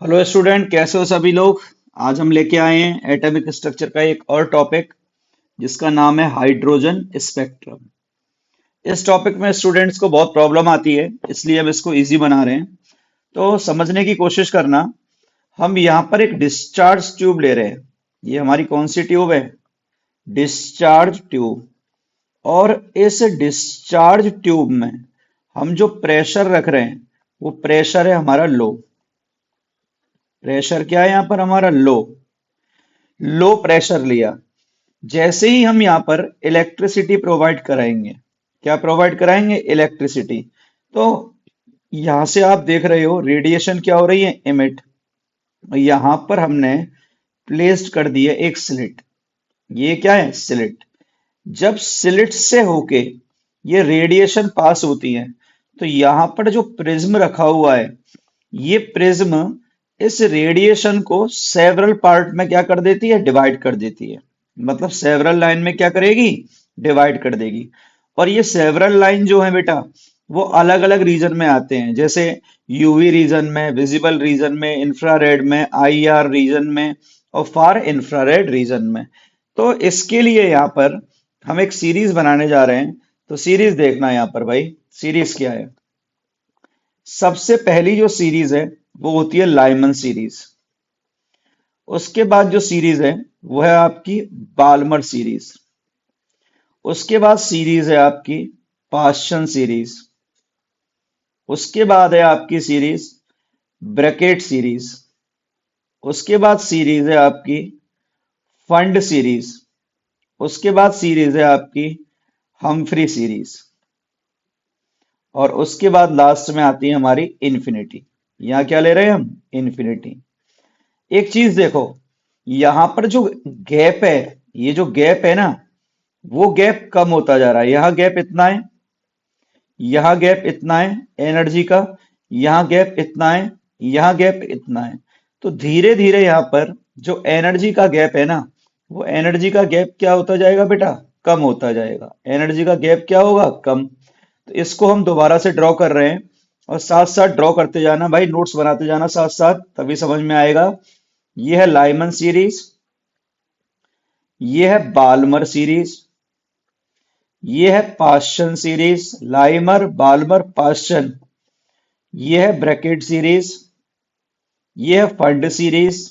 Hello student, कैसे हो सभी लोग। आज हम लेके आए हैं एटॉमिक स्ट्रक्चर का एक और टॉपिक जिसका नाम है हाइड्रोजन स्पेक्ट्रम। इस टॉपिक में स्टूडेंट्स को बहुत प्रॉब्लम आती है, इसलिए हम इसको इजी बना रहे हैं। तो समझने की कोशिश करना। हम यहाँ पर एक डिस्चार्ज ट्यूब ले रहे हैं। ये हमारी कौन सी ट्यूब है? Discharge tube. और इस डिस्चार्ज ट्यूब में हम जो प्रेशर रख रहे हैं वो प्रेशर है हमारा लो। प्रेशर क्या है यहाँ पर? हमारा लो। लो प्रेशर लिया। जैसे ही हम यहाँ पर इलेक्ट्रिसिटी प्रोवाइड कराएंगे, क्या प्रोवाइड कराएंगे? इलेक्ट्रिसिटी। तो यहां से आप देख रहे हो रेडिएशन क्या हो रही है? इमिट। यहां पर हमने प्लेस्ड कर दिया एक स्लिट। ये क्या है? स्लिट। जब स्लिट से होके ये रेडिएशन पास होती है तो यहां पर जो प्रिज्म रखा हुआ है, ये प्रिज्म इस रेडिएशन को सेवरल पार्ट में क्या कर देती है? डिवाइड कर देती है। मतलब सेवरल लाइन में क्या करेगी? डिवाइड कर देगी। और ये सेवरल लाइन जो है बेटा, वो अलग अलग रीजन में आते हैं, जैसे यूवी रीजन में, विजिबल रीजन में, इंफ्रारेड में, आईआर रीजन में और फार इंफ्रारेड रीजन में। तो इसके लिए यहाँ पर हम एक सीरीज बनाने जा रहे हैं। तो सीरीज देखना यहाँ पर भाई, सीरीज क्या है। सबसे पहली जो सीरीज है वो होती है लाइमन सीरीज। उसके बाद जो सीरीज है वो है आपकी बाल्मर सीरीज। उसके बाद सीरीज है आपकी पाश्चन सीरीज। उसके बाद है आपकी सीरीज ब्रैकेट सीरीज। उसके बाद सीरीज है आपकी फंड सीरीज। उसके बाद सीरीज है आपकी हम्फ्री सीरीज। और उसके बाद लास्ट में आती है हमारी इन्फिनिटी। यहाँ क्या ले रहे हैं हम? इन्फिनिटी। एक चीज देखो, यहां पर जो गैप है, ये जो गैप है ना, वो गैप कम होता जा रहा है। यहाँ गैप इतना है, यहाँ गैप इतना है एनर्जी का, यहाँ गैप इतना है, यहाँ गैप इतना है। तो धीरे धीरे यहाँ पर जो एनर्जी का गैप है ना, वो एनर्जी का गैप क्या होता जाएगा बेटा? कम होता जाएगा। एनर्जी का गैप क्या होगा? कम। तो इसको हम दोबारा से ड्रॉ कर रहे हैं, और साथ साथ ड्रॉ करते जाना भाई, नोट्स बनाते जाना साथ साथ, तभी समझ में आएगा। ये है लाइमन सीरीज, ये है बाल्मर सीरीज, ये है पाश्चन सीरीज। लाइमर, बाल्मर, पाश्चन। ये है ब्रैकेट सीरीज, ये है फंड सीरीज,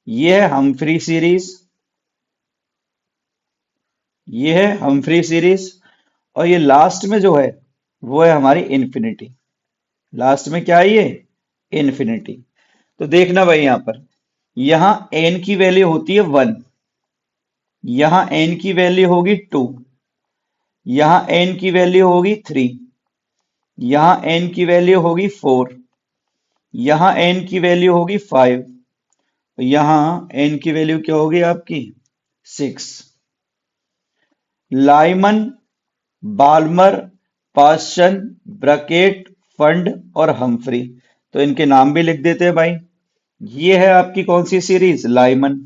ये है हम्फ्री सीरीज, ये है हम्फ्री सीरीज। और ये लास्ट में जो है वो है हमारी इन्फिनिटी। लास्ट में क्या है? ये इन्फिनिटी। तो देखना भाई, यहां पर यहां एन की वैल्यू होती है 1, यहां एन की वैल्यू होगी 2, यहां एन की वैल्यू होगी 3, यहां एन की वैल्यू होगी 4, यहां एन की वैल्यू होगी 5, यहां एन की वैल्यू क्या होगी आपकी? 6। Lyman, Balmer, Paschen, Brackett, Pfund और हम्फ्री। तो इनके नाम भी लिख देते हैं भाई। ये है आपकी कौन सी सीरीज? लाइमन।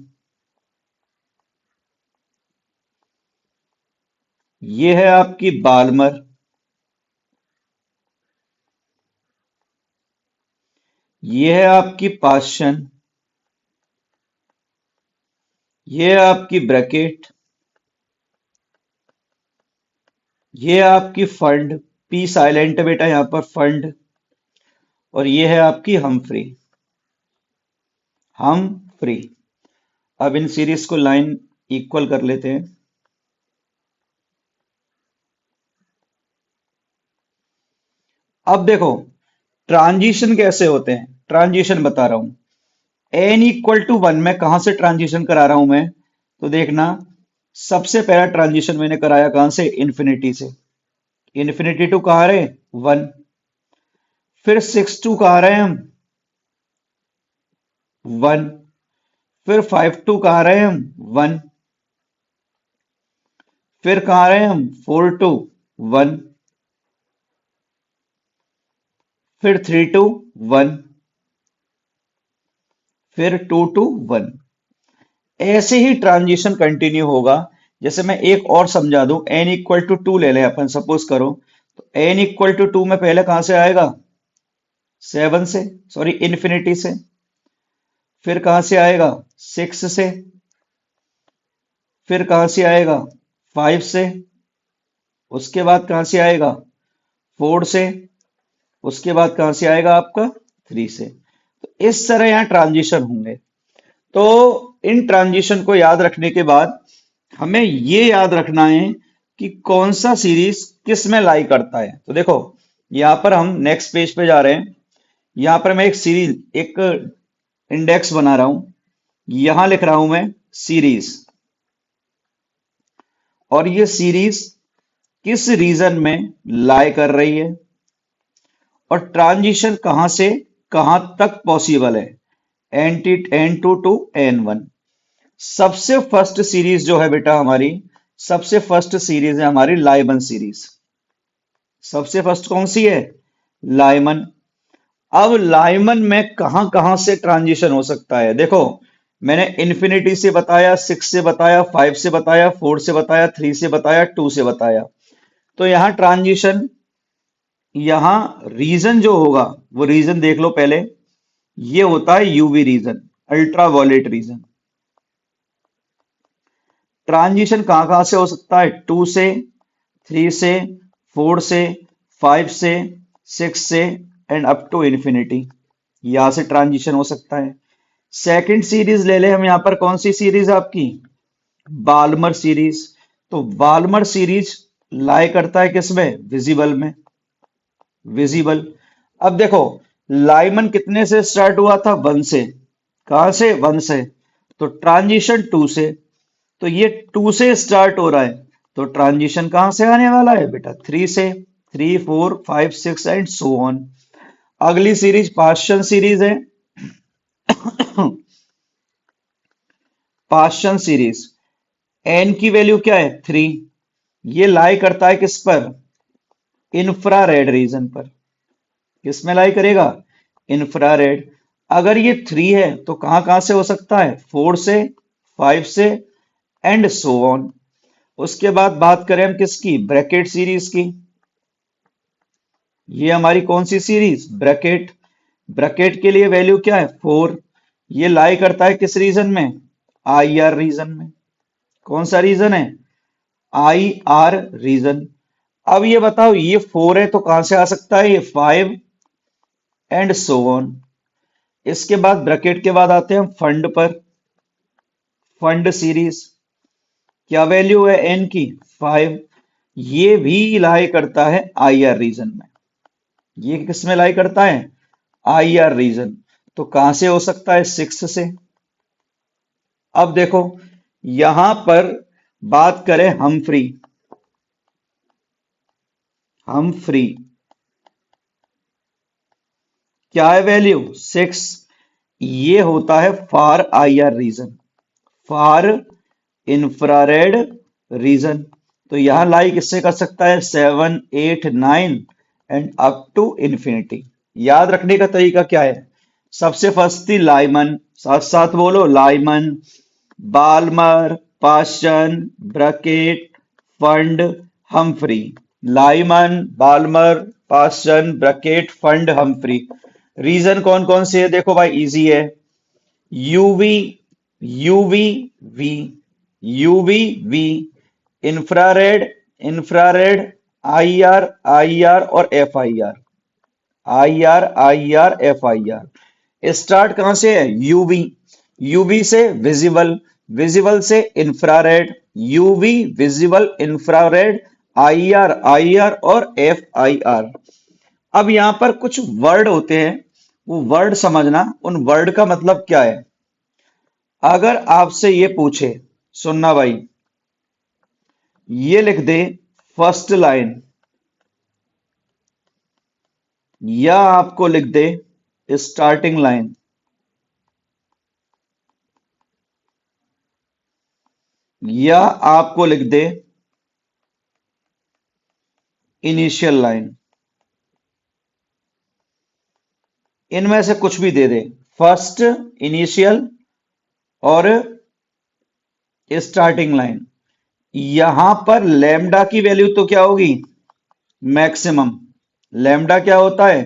ये है आपकी बाल्मर। ये है आपकी पास्चन। ये है आपकी ब्रैकेट। ये है आपकी फंड। पी साइलेंट है बेटा यहां पर, फंड। और ये है आपकी हम्फ्री। हम फ्री। अब इन सीरीज को लाइन इक्वल कर लेते हैं। अब देखो ट्रांजिशन कैसे होते हैं, ट्रांजिशन बता रहा हूं। एन इक्वल टू 1 में कहां से ट्रांजिशन करा रहा हूं मैं? तो देखना, सबसे पहला ट्रांजिशन मैंने कराया कहां से? इन्फिनिटी से। इन्फिनिटी टू कहा रहे? 1। फिर 6 टू कहा रहे हम? 1। फिर 5 टू कहा रहे हम? 1। फिर कहा रहे हम? 4 टू? 1। फिर 3 टू? 1। फिर 2 टू? 1। ऐसे ही ट्रांजिशन कंटिन्यू होगा। जैसे मैं एक और समझा दूं, n इक्वल टू 2 ले लें अपन, सपोज करो। तो n इक्वल टू 2 में पहले कहां से आएगा? 7 से, सॉरी इन्फिनिटी से। फिर कहां से आएगा? 6 से। फिर कहां से आएगा? 5 से। उसके बाद कहां से आएगा? 4 से। उसके बाद कहां से आएगा आपका? 3 से। तो इस तरह यहाँ ट्रांजिशन होंगे। तो इन ट्रांजिशन को याद रखने के बाद हमें ये याद रखना है कि कौन सा सीरीज किस में लाई करता है। तो देखो, यहां पर हम नेक्स्ट पेज पे जा रहे हैं। यहां पर मैं एक सीरीज, एक इंडेक्स बना रहा हूं। यहां लिख रहा हूं मैं सीरीज, और ये सीरीज किस रीजन में लाई कर रही है और ट्रांजिशन कहां से कहां तक पॉसिबल है। N2 to N1। सबसे फर्स्ट सीरीज जो है बेटा हमारी, सबसे फर्स्ट सीरीज है हमारी लाइमन सीरीज। सबसे फर्स्ट कौन सी है? लाइमन। अब लाइमन में कहां कहां से ट्रांजिशन हो सकता है? देखो, मैंने इन्फिनिटी से बताया, 6 से बताया, 5 से बताया, 4 से बताया, 3 से बताया, 2 से बताया। तो यहां ट्रांजिशन, यहां रीजन जो होगा वो रीजन देख लो पहले। ये होता है UV region, ultraviolet region. Transition कहां कहां से हो सकता है? 2 से, 3 से, 4 से, 5 से, 6 से, एंड अप टू इन्फिनिटी। यहां से ट्रांजिशन हो सकता है। सेकंड सीरीज ले ले हम, यहां पर कौन सी सीरीज है आपकी? Balmer series. तो बाल्मर सीरीज लाई करता है किसमें? विजिबल में। विजिबल। अब देखो, लाइमन कितने से स्टार्ट हुआ था? 1 से। कहां से? 1 से। तो ट्रांजिशन 2 से। तो ये 2 से स्टार्ट हो रहा है, तो ट्रांजिशन कहां से आने वाला है बेटा? 3 से। 3, 4, 5, 6 एंड सो ऑन। अगली सीरीज पास्चन सीरीज है। पास्चन सीरीज, एन की वैल्यू क्या है? 3। ये लाई करता है किस पर? इंफ्रारेड रीजन पर। किस में लाई करेगा? इंफ्रारेड। अगर ये 3 है तो कहां कहां से हो सकता है? 4 से, 5 से, एंड सो ऑन। उसके बाद बात करें हम किसकी? ब्रैकेट सीरीज की। ये हमारी कौन सी सीरीज? ब्रैकेट। ब्रैकेट के लिए वैल्यू क्या है? 4। ये लाई करता है किस रीजन में? आई आर रीजन में। कौन सा रीजन है? I R region. अब ये बताओ, ये 4 है तो कहां से आ सकता है? ये 5 एंड सो ऑन। इसके बाद ब्रैकेट के बाद आते हैं हम फंड पर। फंड सीरीज, क्या वैल्यू है एन की? 5। ये भी लाई करता है आई आर रीजन में। ये किस में लाई करता है? I R region. तो कहां से हो सकता है? 6 से। अब देखो, यहां पर बात करें हमफ्री। हमफ्री, क्या है वैल्यू? 6। ये होता है far I R region, far infrared region. तो यहां लाई किससे कर सकता है? 7, 8, 9 एंड अप टू इंफिनिटी। याद रखने का तरीका क्या है? सबसे फर्स्ट थी लाइमन, साथ साथ बोलो, Lyman, Balmer, Paschen, Brackett, Pfund, Humphrey. Lyman, Balmer, Paschen, Brackett, Pfund, Humphrey. Region कौन कौन से है? देखो भाई, इजी है। UV, UV V, UV V, infrared, infrared, I R, I R और F I R. I R, I R, F I R. Start कहां से है? यूवी। यूवी से विजिबल, विजिबल से infrared, UV, visible, infrared, I R, I R और F I R. अब यहां पर कुछ वर्ड होते हैं, वो वर्ड समझना, उन वर्ड का मतलब क्या है। अगर आपसे ये पूछे, सुनना भाई, ये लिख दे फर्स्ट लाइन, या आपको लिख दे स्टार्टिंग लाइन, या आपको लिख दे इनिशियल लाइन, इनमें से कुछ भी दे दे। फर्स्ट, इनिशियल और स्टार्टिंग लाइन। यहां पर लैम्डा की वैल्यू तो क्या होगी? मैक्सिमम। लैम्डा क्या होता है?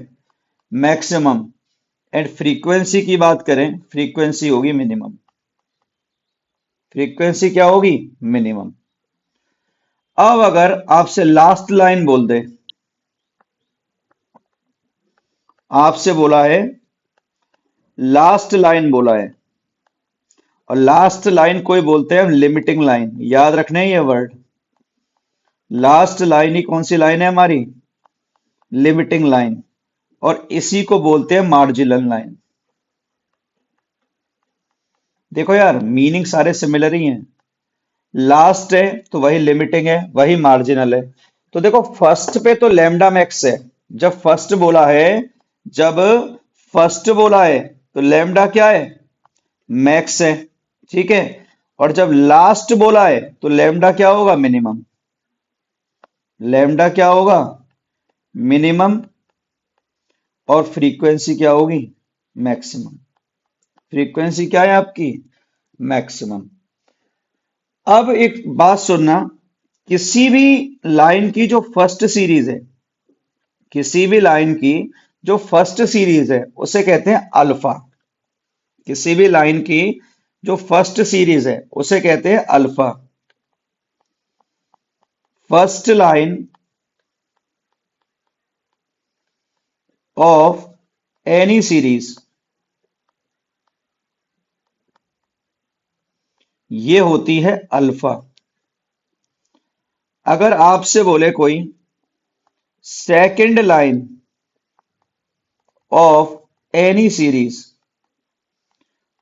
मैक्सिमम, एंड फ्रीक्वेंसी की बात करें, फ्रीक्वेंसी होगी मिनिमम। फ्रीक्वेंसी क्या होगी? मिनिमम। अब अगर आपसे लास्ट लाइन बोल दे, आपसे बोला है, लास्ट लाइन बोला है, और लास्ट लाइन कोई बोलते हैं लिमिटिंग लाइन, याद रखना है ये वर्ड। लास्ट लाइन ही कौन सी लाइन है हमारी? Limiting line. और इसी को बोलते हैं मार्जिनल लाइन। देखो यार, मीनिंग सारे सिमिलर ही हैं। लास्ट है तो वही लिमिटिंग है, वही मार्जिनल है। तो देखो, फर्स्ट पे तो लैम्डा मैक्स है। जब फर्स्ट बोला है, जब फर्स्ट बोला है तो लैम्डा क्या है? मैक्स है। ठीक है। और जब लास्ट बोला है तो लैम्डा क्या होगा? मिनिमम। लैम्डा क्या होगा? मिनिमम। और फ्रीक्वेंसी क्या होगी? मैक्सिमम। फ्रीक्वेंसी क्या है आपकी? मैक्सिमम। अब एक बात सुनना, किसी भी लाइन की जो फर्स्ट सीरीज है, किसी भी लाइन की जो फर्स्ट सीरीज है उसे कहते हैं अल्फा। किसी भी लाइन की जो फर्स्ट सीरीज है उसे कहते हैं alpha. First line of any series, ये होती है अल्फा। अगर आपसे बोले कोई second line of any series,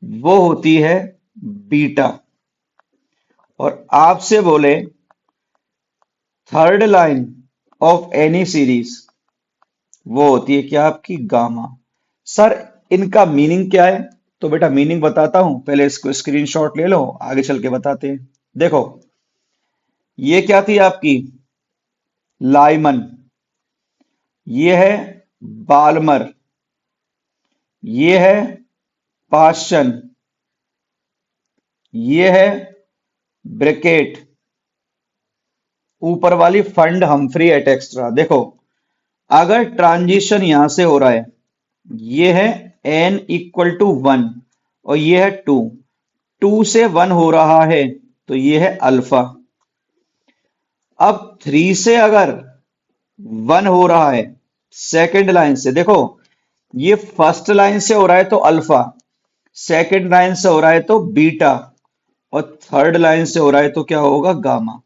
वो होती है बीटा। और आपसे बोले third line of any series, वो होती है क्या? आपकी गामा। सर, इनका मीनिंग क्या है? तो बेटा मीनिंग बताता हूं, पहले इसको स्क्रीनशॉट ले लो, आगे चल के बताते हैं। देखो, ये क्या थी आपकी? लाइमन। ये है बाल्मर। ये है पाश्चन। ये है ब्रैकेट। ऊपर वाली फंड हम्फ्री एट एक्स्ट्रा। देखो, अगर ट्रांजिशन यहां से हो रहा है, ये है n इक्वल टू 1 और ये है 2, 2 से 1 हो रहा है तो ये है अल्फा। अब 3 से अगर 1 हो रहा है सेकंड लाइन से, देखो ये फर्स्ट लाइन से हो रहा है तो अल्फा, सेकंड लाइन से हो रहा है तो बीटा, और थर्ड लाइन से हो रहा है तो क्या होगा? गामा।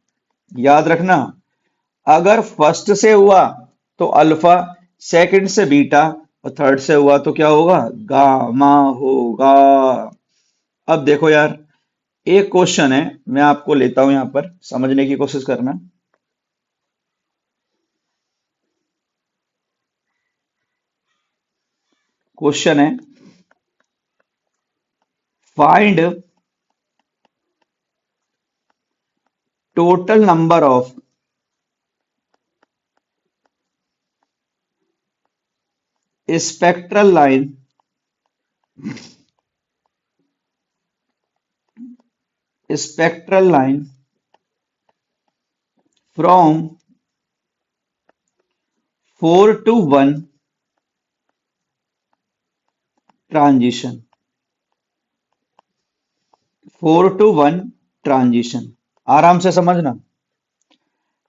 याद रखना, अगर फर्स्ट से हुआ तो अल्फा, सेकंड से बीटा, और थर्ड से हुआ तो क्या होगा? गामा होगा। अब देखो यार, एक क्वेश्चन है, मैं आपको लेता हूं यहां पर, समझने की कोशिश करना। क्वेश्चन है, find total number of spectral line from 4 to 1 transition. 4 to 1 transition, आराम से समझना।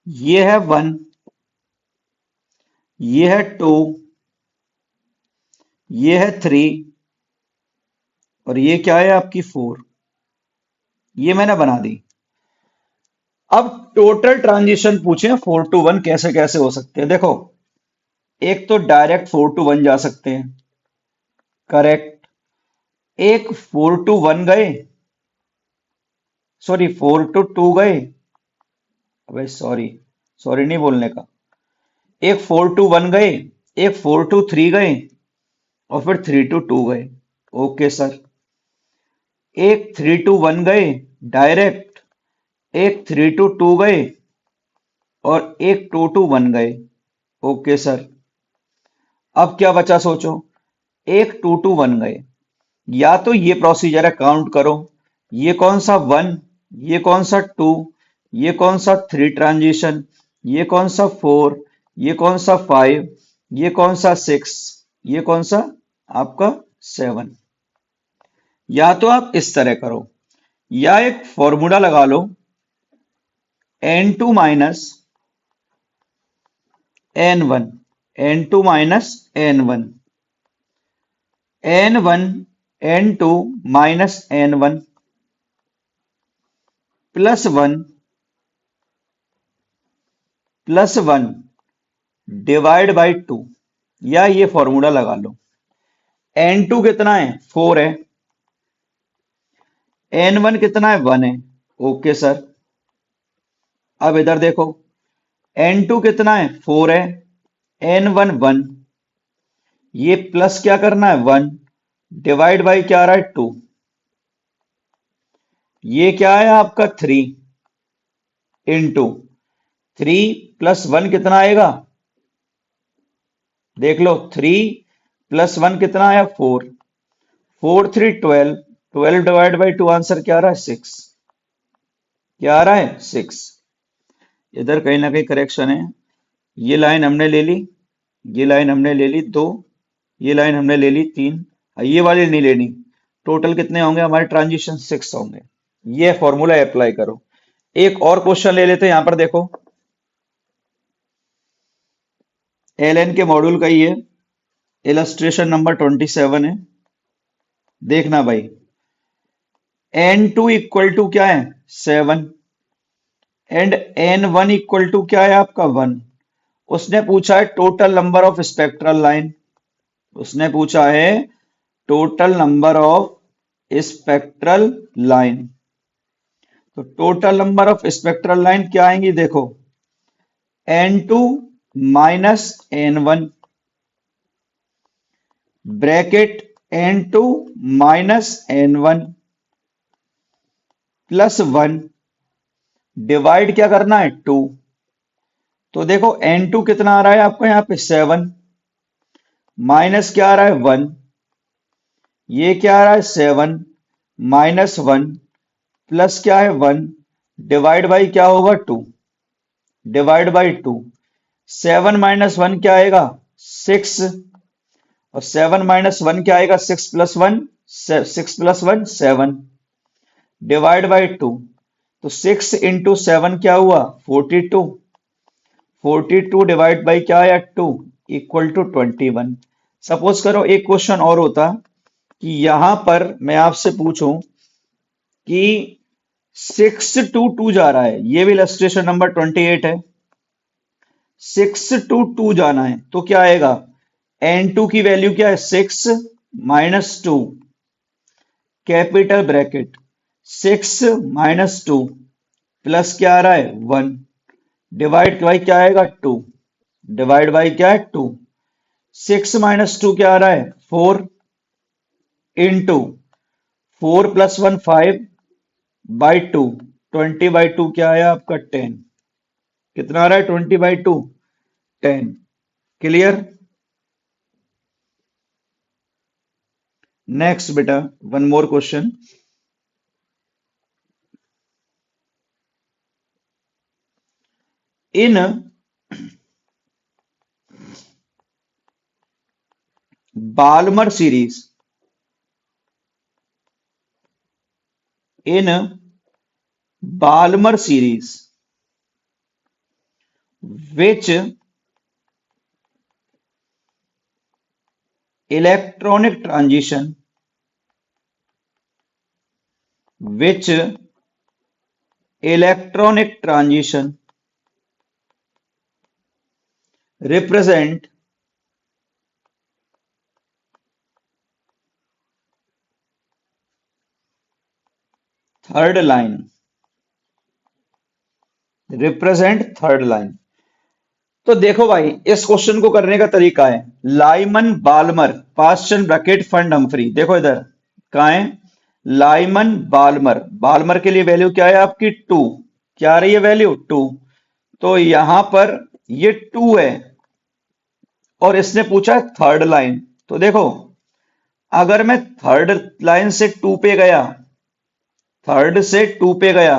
ये है 1, ये है 2, ये है 3, और ये क्या है आपकी 4। ये मैंने बना दी। अब टोटल ट्रांजिशन पूछे 4 to 1 कैसे कैसे हो सकते हैं? देखो, एक तो डायरेक्ट 4 to 1 जा सकते हैं, करेक्ट। एक 4 to 1 गए, सॉरी 4 to 2 गए, अबे सॉरी, सॉरी नहीं बोलने का। एक 4 to 1 गए, एक 4 to 3 गए, और फिर 3 to 2 गए। Okay sir. एक 3 to 1 गए डायरेक्ट, एक 3 to 2 गए, और एक 2 to 1 गए। Okay sir. अब क्या बचा सोचो, एक 2 to 1 गए, या तो ये प्रोसीजर है, काउंट करो, ये कौन सा 1, ये कौन सा 2, ये कौन सा 3 ट्रांजिशन, ये कौन सा 4, ये कौन सा 5, ये कौन सा 6, ये कौन सा आपका 7। या तो आप इस तरह करो, या एक फॉर्मूला लगा लो, n2 minus n1, n2 minus n1, n1 n2 minus n1 plus one divide by 2, या ये फॉर्मूला लगा लो। n2 कितना है 4 है, n1 कितना है 1 है। Okay sir. अब इधर देखो, n2 कितना है 4 है, n1 1, ये प्लस क्या करना है 1, डिवाइड बाई क्या आ रहा है 2, ये क्या है आपका 3 इंटू 3 + 1 कितना आएगा, देख लो 3 + 1 कितना आया 4, 4 3 12, 12 डिवाइड बाई 2 आंसर क्या आ रहा है 6, क्या आ रहा है 6। इधर कहीं ना कहीं करेक्शन है। ये लाइन हमने ले ली, ये लाइन हमने ले ली 2, ये लाइन हमने ले ली 3, ये वाली नहीं लेनी। टोटल कितने होंगे हमारे ट्रांजिशन 6 होंगे। ये फॉर्मूला अप्लाई करो। एक और क्वेश्चन ले लेते हैं, यहां पर देखो एलएन के मॉड्यूल का ही है, इलस्ट्रेशन नंबर 27 है। देखना भाई, n2 इक्वल टू क्या है 7 एंड n1 इक्वल टू क्या है आपका 1। उसने पूछा है total number of spectral line, उसने पूछा है total number of spectral line. तो total number of spectral line क्या आएंगी, देखो n2 minus n1 bracket n2 minus n1 plus 1 divide क्या करना है 2। तो देखो n2 कितना आ रहा है आपको यहाँ पे 7, माइनस क्या आ रहा है 1, ये क्या आ रहा है 7 माइनस 1 प्लस क्या है 1 डिवाइड बाई क्या होगा 2, डिवाइड बाई 2। 7 माइनस 1 क्या आएगा 6, और 7 माइनस 1 क्या आएगा 6 प्लस 1, 6 प्लस 1 7 डिवाइड बाई 2। तो 6 इंटू 7 क्या हुआ 42, 42 डिवाइड बाई क्या आया 2 इक्वल टू 21। सपोज करो एक क्वेश्चन और होता कि यहां पर मैं आपसे पूछूं कि 6 to 2 जा रहा है, ये भी इलस्ट्रेशन नंबर 28 है, 6 to 2 जाना है तो क्या आएगा, n2 की वैल्यू क्या है 6 minus 2 capital bracket 6 minus 2 plus क्या आ रहा है 1 डिवाइड बाई क्या आएगा 2, डिवाइड बाई क्या है 2। 6 माइनस 2 क्या आ रहा है 4 इंटू 4 प्लस 1 5 बाई 2, 20 बाई 2 क्या आया आपका 10, कितना आ रहा है 20 बाई 2 10। क्लियर। नेक्स्ट बेटा, one more question. In Balmer series, in Balmer series which electronic transition, which electronic transition represent third line, represent third line। तो देखो भाई, इस क्वेश्चन को करने का तरीका है Lyman Balmer Paschen Brackett Pfund Humphrey. देखो इधर कहा है लाइमन बाल्मर, बाल्मर के लिए वैल्यू क्या है आपकी 2, क्या आ रही है वैल्यू 2। तो यहां पर ये 2 है और इसने पूछा है थर्ड लाइन। तो देखो अगर मैं थर्ड लाइन से 2 पे गया, थर्ड से 2 पे गया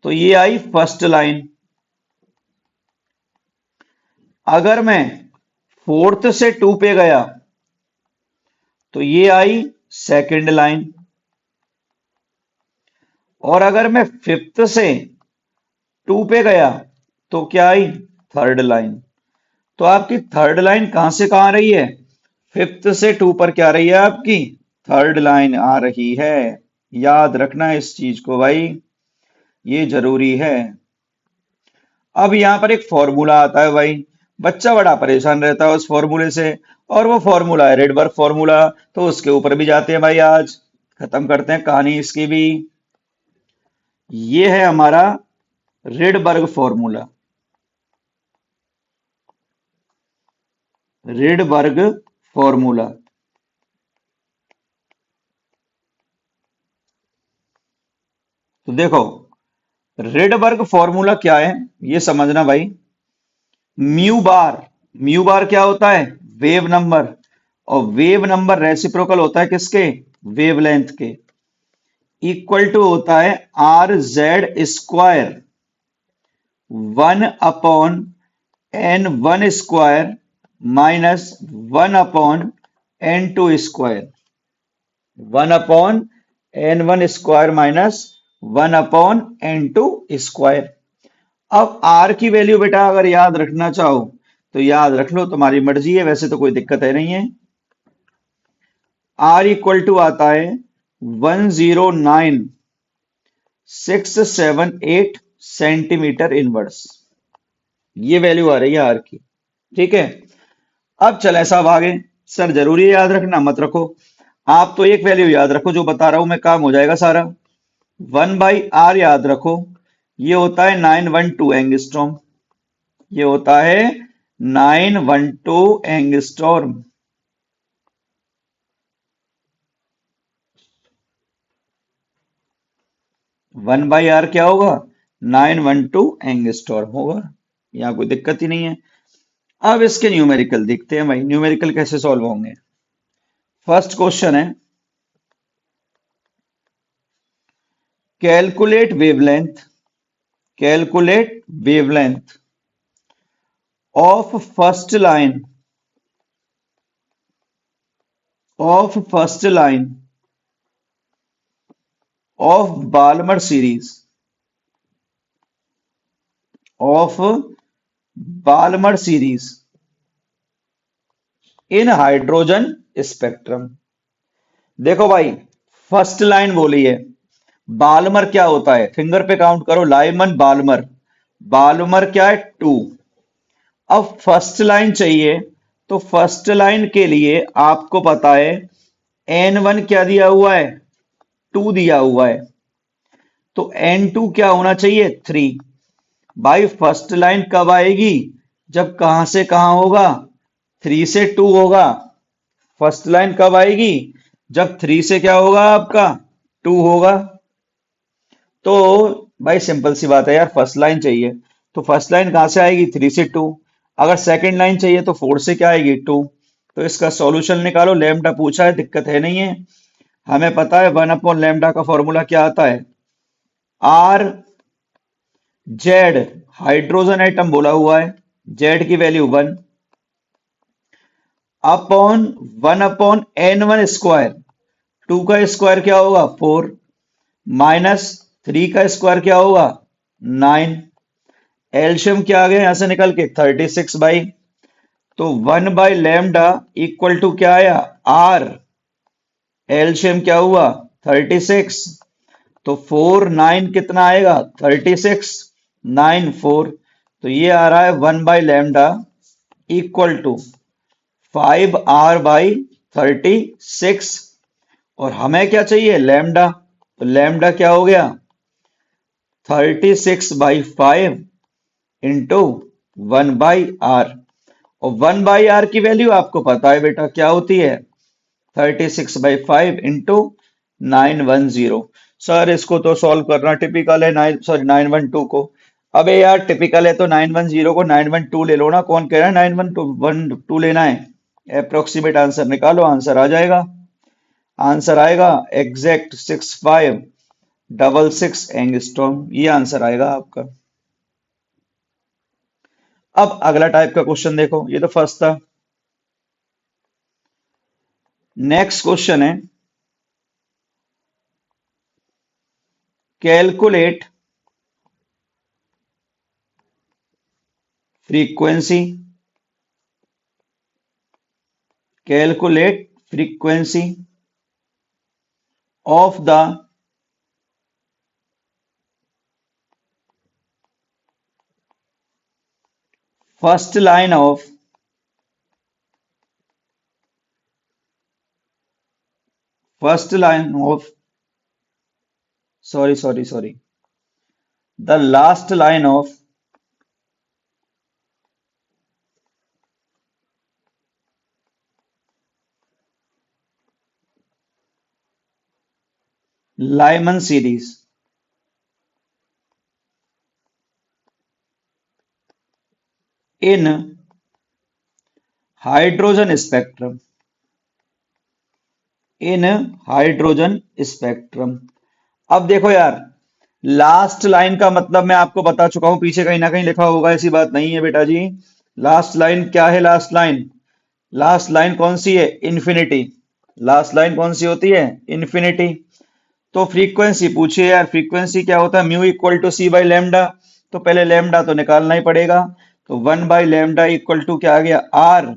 तो ये आई फर्स्ट लाइन। अगर मैं फोर्थ से 2 पे गया तो ये आई सेकंड लाइन। और अगर मैं फिफ्थ से टू पे गया तो क्या आई? Third line. तो आपकी थर्ड लाइन कहां से कहां आ रही है? फिफ्थ से टू पर क्या रही है आपकी? थर्ड लाइन आ रही है। याद रखना इस चीज को भाई, ये जरूरी है। अब यहां पर एक फॉर्मूला आता है भाई, बच्चा बड़ा परेशान रहता है उस फॉर्मूले से, और वो फॉर्मूला है रेडबर्ग फॉर्मूला। तो उसके ऊपर भी जाते हैं भाई, आज खत्म करते हैं कहानी इसकी भी। ये है हमारा रेडबर्ग फॉर्मूला। Rydberg formula. तो देखो, रेडबर्ग फॉर्मूला क्या है ये समझना भाई। म्यू बार, म्यू बार क्या होता है? Wave number. और वेव नंबर रेसिप्रोकल होता है किसके? वेवलेंथ के। इक्वल टू होता है are Z square, 1/n1 square minus 1/n2 square. 1/n1 square minus 1/n2 square. अब आर की वैल्यू बेटा अगर याद रखना चाहो तो याद रख लो, तुम्हारी मर्जी है, वैसे तो कोई दिक्कत है नहीं है। आर इक्वल टू आता है 109,678 सेंटीमीटर इनवर्स। ये वैल्यू आ रही है आर की। ठीक है। अब चले साहब आगे। सर जरूरी है याद रखना? मत रखो, आप तो एक वैल्यू याद रखो जो बता रहा हूं मैं, काम हो जाएगा सारा। 1/r याद रखो, ये होता है 912 एंगस्ट्रॉम। ये होता है 912 एंगस्ट्रॉम। 1/r क्या होगा? 912 एंगस्ट्रॉम होगा। यहाँ कोई दिक्कत ही नहीं है। अब इसके न्यूमेरिकल देखते हैं भाई, न्यूमेरिकल कैसे सॉल्व होंगे। फर्स्ट क्वेश्चन है, calculate wavelength, calculate wavelength of first line of Balmer series, of Balmer series in hydrogen spectrum. देखो भाई, फर्स्ट लाइन बोली है, बाल्मर क्या होता है? फिंगर पे काउंट करो, लाइमन बाल्मर। बाल्मर क्या है? 2। अब फर्स्ट लाइन चाहिए, तो फर्स्ट लाइन के लिए आपको पता है N1 क्या दिया हुआ है? 2 दिया हुआ है। तो N2 क्या होना चाहिए? 3। भाई फर्स्ट लाइन कब आएगी? जब कहां से कहां होगा? 3 से 2 होगा। फर्स्ट लाइन कब आएगी? जब 3 से क्या होगा आपका? 2 होगा। तो भाई सिंपल सी बात है यार, फर्स्ट लाइन चाहिए तो फर्स्ट लाइन कहां से आएगी? 3 से 2। अगर सेकंड लाइन चाहिए तो 4 से क्या आएगी? 2। तो इसका सॉल्यूशन निकालो। लैम्डा पूछा है, दिक्कत है नहीं है, हमें पता है 1/लैम्डा का फॉर्मूला क्या आता है? आर जेड, हाइड्रोजन एटम बोला हुआ है, जेड की वैल्यू 1 अपॉन 1/n1 स्क्वायर। 2 का स्क्वायर क्या होगा? 4 माइनस 3 का स्क्वायर क्या होगा? 9। एल्शियम क्या आ गया यहां से निकल के? 36 बाई। तो 1/लैम्डा इक्वल टू क्या आया? आर। एल्शियम क्या हुआ? 36। तो 4 9 कितना आएगा? 36 9 4। तो ये आ रहा है 1/लैम्डा इक्वल टू 5r/36। और हमें क्या चाहिए? लैम्डा। तो लैम्डा क्या हो गया? 36/5 इंटू 1/r। और 1/r की वैल्यू आपको पता है बेटा क्या होती है? 36/5 इंटू 910। सर इसको तो सॉल्व करना टिपिकल है, 912 को। अबे यार टिपिकल है तो 910 को 912 ले लो ना, कौन कह रहा है 912 लेना है? अप्रोक्सीमेट आंसर निकालो, आंसर आ जाएगा। आंसर आएगा एग्जैक्ट 6566 एंगस्ट्रॉम, ये आंसर आएगा आपका। अब अगला टाइप का क्वेश्चन देखो, ये तो फर्स्ट था। नेक्स्ट क्वेश्चन है, calculate frequency, calculate frequency of the first line of first line of sorry the last line of Lyman series in hydrogen spectrum, in hydrogen spectrum. अब देखो यार, लास्ट लाइन का मतलब मैं आपको बता चुका हूं, पीछे कहीं ना कहीं लिखा होगा, ऐसी बात नहीं है बेटा जी। लास्ट लाइन क्या है? लास्ट लाइन, लास्ट लाइन कौन सी है? इन्फिनिटी। लास्ट लाइन कौन सी होती है? इन्फिनिटी। तो फ्रीक्वेंसी पूछिए यार, फ्रीक्वेंसी क्या होता है? Mu equal to c by lambda. तो पहले लेमडा तो निकालना ही पड़ेगा। तो 1/λ इक्वल टू क्या आ गया? आर।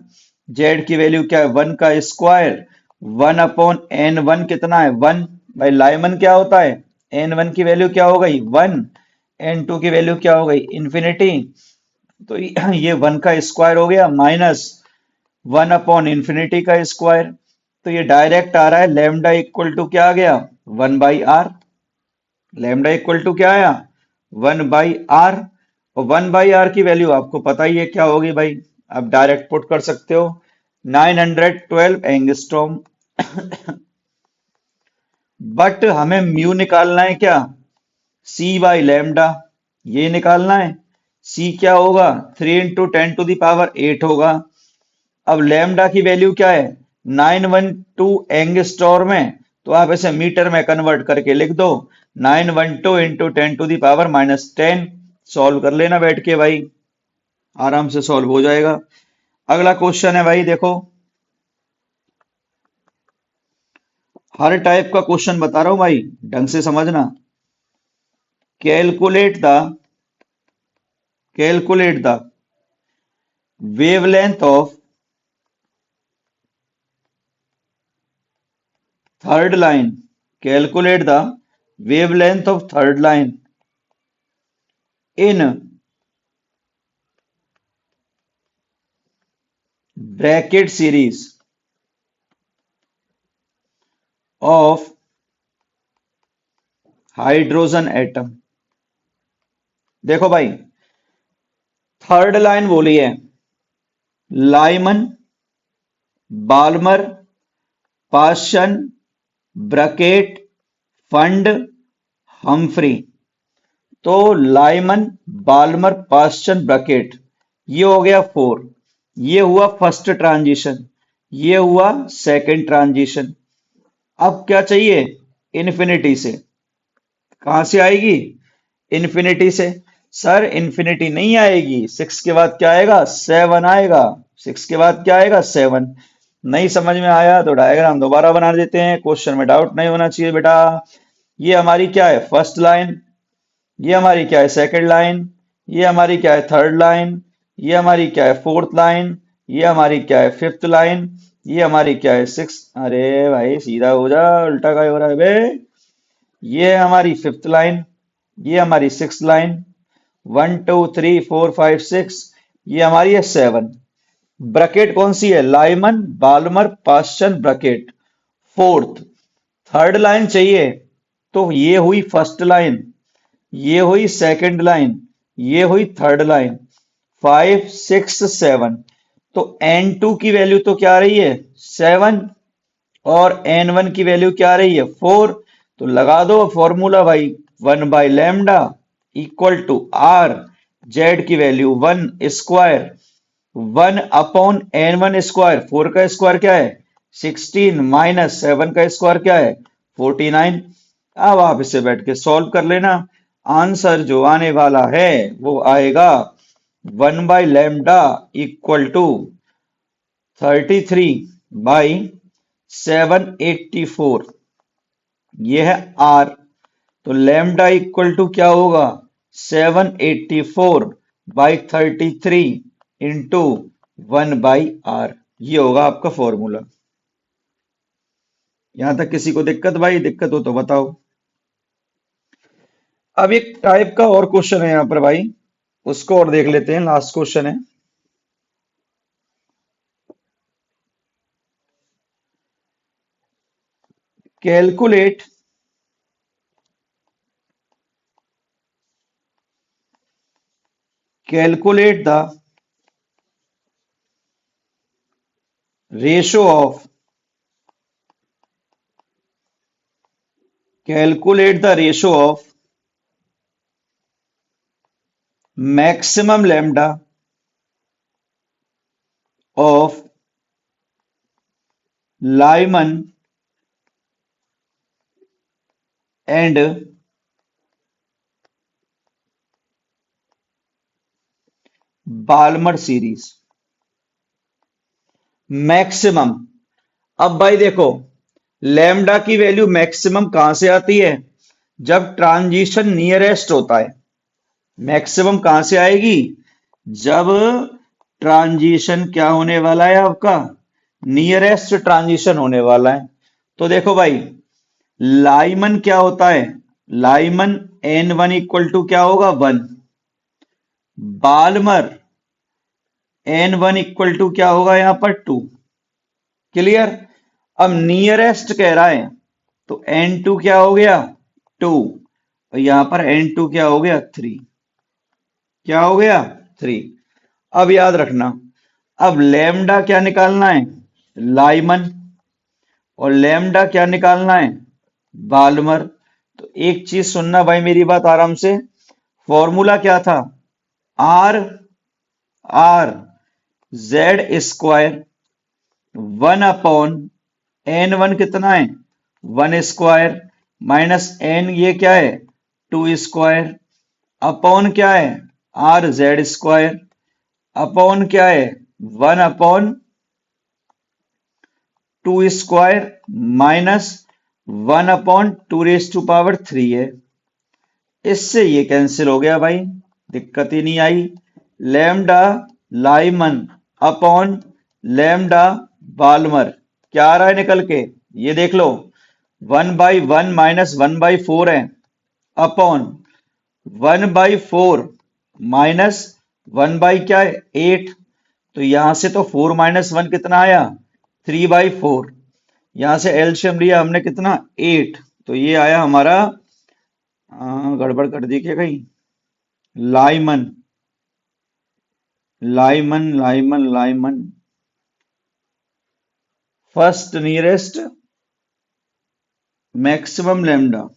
जेड की वैल्यू क्या है? 1 का स्क्वायर। 1/n1 कितना है? 1 भाई। लाइमन क्या होता है? n1 की वैल्यू क्या हो गई? 1। n2 की वैल्यू क्या हो गई? इन्फिनिटी। तो ये 1 का स्क्वायर हो गया माइनस 1/∞ का स्क्वायर। तो ये डायरेक्ट आ रहा है, लेमडा इक्वल टू क्या आ गया? 1/r। लेमडा इक्वल टू क्या आया? 1/r। और 1/r की वैल्यू आपको पता ही है क्या होगी भाई, आप डायरेक्ट पुट कर सकते हो, 912 एंगस्ट्रॉम। बट हमें म्यू निकालना है क्या? सी बाई लेमडा, ये निकालना है। सी क्या होगा? 3 × 10⁸ होगा। अब लेमडा की वैल्यू क्या है? 912 एंगस्ट्रॉम में, तो आप इसे मीटर में कन्वर्ट करके लिख दो, 912 × 10⁻10। सॉल्व कर लेना बैठ के भाई, आराम से सॉल्व हो जाएगा। अगला क्वेश्चन है भाई, देखो हर टाइप का क्वेश्चन बता रहा हूं भाई, ढंग से समझना। Calculate the calculate the wavelength of third line, calculate the wavelength of third line in bracket series of hydrogen atom. देखो भाई, थर्ड लाइन बोली है, Lyman, Balmer, Paschen, Brackett, Pfund, Humphrey. तो लाइमन, बाल्मर, पास्चन, ब्रकेट, ये हो गया 4। ये हुआ फर्स्ट ट्रांजिशन, ये हुआ सेकंड ट्रांजिशन। अब क्या चाहिए? इन्फिनिटी से। कहां से आएगी? इन्फिनिटी से। सर इन्फिनिटी नहीं आएगी, 6 के बाद क्या आएगा? 7 आएगा। 6 के बाद क्या आएगा? 7। नहीं समझ में आया तो डायग्राम दोबारा बना देते हैं, क्वेश्चन में डाउट नहीं होना चाहिए बेटा। ये हमारी क्या है? First line. ये हमारी क्या है? Second line. ये हमारी क्या है? Third line. ये हमारी क्या है? Fourth line. ये हमारी क्या है? Fifth line. ये हमारी क्या है? सिक्स। अरे भाई सीधा हो जा, उल्टा का हो रहा है बे। ये है हमारी फिफ्थ लाइन, ये हमारी सिक्स लाइन। 1 2 3 4 5 6, ये हमारी है 7। ब्रकेट कौन सी है? Lyman, Balmer, Paschen, Brackett. Fourth, third line चाहिए, तो ये हुई फर्स्ट लाइन, ये हुई सेकंड लाइन, ये हुई थर्ड लाइन। 5 6 7। तो n2 की वैल्यू तो क्या आ रही है? 7। और n1 की वैल्यू क्या आ रही है? 4। तो लगा दो फॉर्मूला भाई, 1/λ इक्वल टू आर। जेड की वैल्यू 1 स्क्वायर, 1/n1 स्क्वायर। 4 का स्क्वायर क्या है? 16 माइनस 7 का स्क्वायर क्या है? 49। अब आप इसे बैठ के सॉल्व कर लेना, आंसर जो आने वाला है वो आएगा 1/λ इक्वल टू 33/9। 784, ये है आर। तो लैम्डा इक्वल टू क्या होगा? 784/33 इंटू 1/r। ये होगा आपका फॉर्मूला। यहां तक किसी को दिक्कत? भाई दिक्कत हो तो बताओ। अब एक टाइप का और क्वेश्चन है यहां पर भाई, उसको और देख लेते हैं। लास्ट क्वेश्चन है, calculate calculate the ratio of calculate the ratio of maximum lambda of Lyman and Balmer series. Maximum. अब भाई देखो, लैम्डा की वैल्यू मैक्सिमम कहां से आती है? जब ट्रांजिशन नियरेस्ट होता है। मैक्सिमम कहां से आएगी? जब ट्रांजिशन क्या होने वाला है आपका? नियरेस्ट ट्रांजिशन होने वाला है। तो देखो भाई, लाइमन क्या होता है? लाइमन n1 इक्वल टू क्या होगा? 1। बाल्मर n1 इक्वल टू क्या होगा यहां पर? 2। क्लियर? अब नियरेस्ट कह रहा है, तो n2 क्या हो गया? 2। और यहां पर n2 क्या हो गया? 3। क्या हो गया? 3। अब याद रखना, अब लैम्डा क्या निकालना है? लाइमन। और लैम्डा क्या निकालना है? बाल्मर। तो एक चीज सुनना भाई मेरी बात आराम से। फॉर्मूला क्या था? Are are Z square 1/, n1 कितना है? 1 स्क्वायर, माइनस n ये क्या है? 2 स्क्वायर, अपॉन क्या है? आर जेड स्क्वायर, अपॉन क्या है? 1/2 स्क्वायर माइनस 1/2⁻³ है। इससे ये कैंसिल हो गया भाई, दिक्कत ही नहीं आई। Lambda Lyman upon lambda Balmer क्या आ रहा है निकल के? ये देख लो, 1/1 माइनस 1/4 है, अपॉन 1/4 माइनस 1 क्या है? 8। तो यहां से तो 4 माइनस 1 कितना आया? 3/4। यहां से एलसीएम लिया हमने कितना? 8। तो ये आया हमारा, गड़बड़ कर दी क्या कहीं? Lyman Lyman Lyman Lyman first nearest maximum lambda.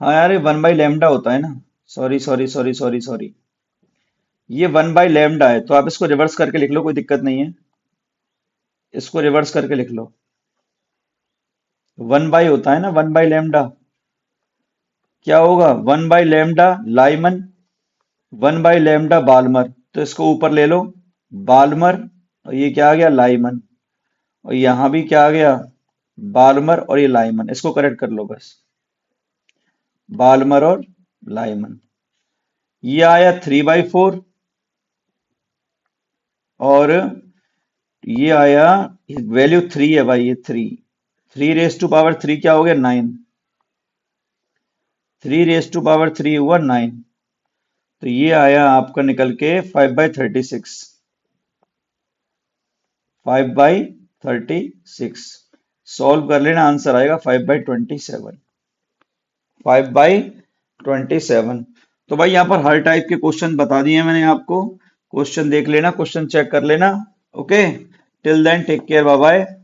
हाँ यार, ये 1/λ होता है ना। Sorry sorry sorry sorry sorry, ये 1/λ है, तो आप इसको रिवर्स करके लिख लो, कोई दिक्कत नहीं है। इसको रिवर्स करके लिख लो। 1 बाई होता है ना, 1/λ। क्या होगा? 1/λ लाइमन, 1/λ बाल्मर। तो इसको ऊपर ले लो, बाल्मर, और ये क्या आ गया? लाइमन। और यहां भी क्या आ गया? बाल्मर और ये लाइमन। इसको करेक्ट कर लो बस, बाल्मर और लाइमन। ये आया 3/4, और ये आया, वैल्यू 3 है भाई, ये 3 3 रेज टू पावर 3 क्या हो गया? 9। 3 रेज टू पावर 3 हुआ 9। तो ये आया आपका निकल के 5/36। 5/36 सॉल्व कर लेना, आंसर आएगा 5/27। 5/27। तो भाई यहाँ पर हर टाइप के क्वेश्चन बता दिए मैंने आपको। क्वेश्चन देख लेना, क्वेश्चन चेक कर लेना। Okay, till then take care, bye bye.